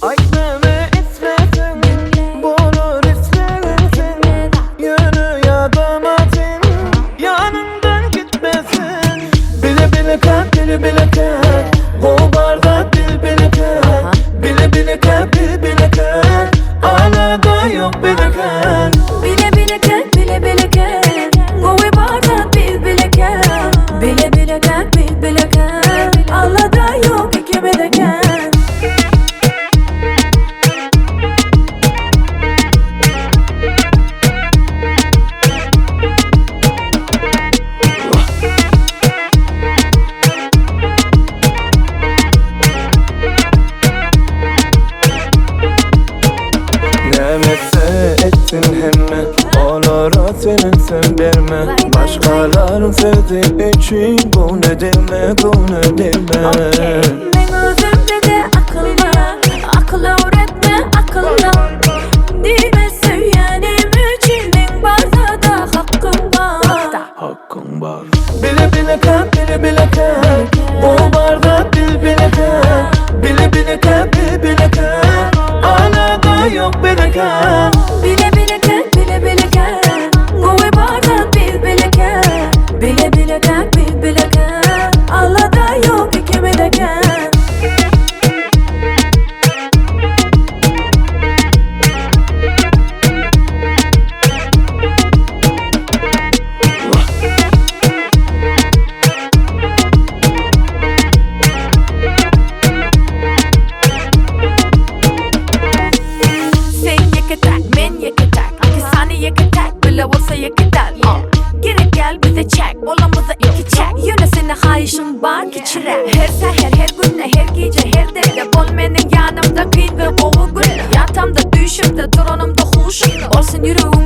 Aklımı istesin, bulur istesin, yürü yadamatin, yanından gitmesin. Bile bile kalp, bile bile kalp, bu barda bil bile kalp, bile bile kalp, bil bile kalp, ağlada yok bile kalp. Bile bile kalp, bile bile kalp, bu barda bil bile kalp, bile bile kalp, bil bile kalp, ağlada yok ikimiz de kalp. Nemetse ettin hemme, onlara senin sen verme. Başkaların sevdiği için bu ne deme, bu ne deme. Ben özümde de akıl var, akıl öğretme akılla. Dime söylenim için ben barda da hakkım var. Hakkın var. Bile bile kalp, bile bile kalp, bu barda bil bile kalp, bile bile kalp, bil bile kalp, ağlada yok bile kalp. Bile bile kalp, bile bile kalp, bu barda bil bile kalp, bile bile kalp, bil bile kalp, ağlada yok ikimiz de kalp. Olamıza iki çek Yönesine hayışım var geçire. Her seher, her günde, her gece, her devde bol menin yanımda kıyın ve oğu günde. Yatamda düşümde, duranımda huşumda olsun yüreğim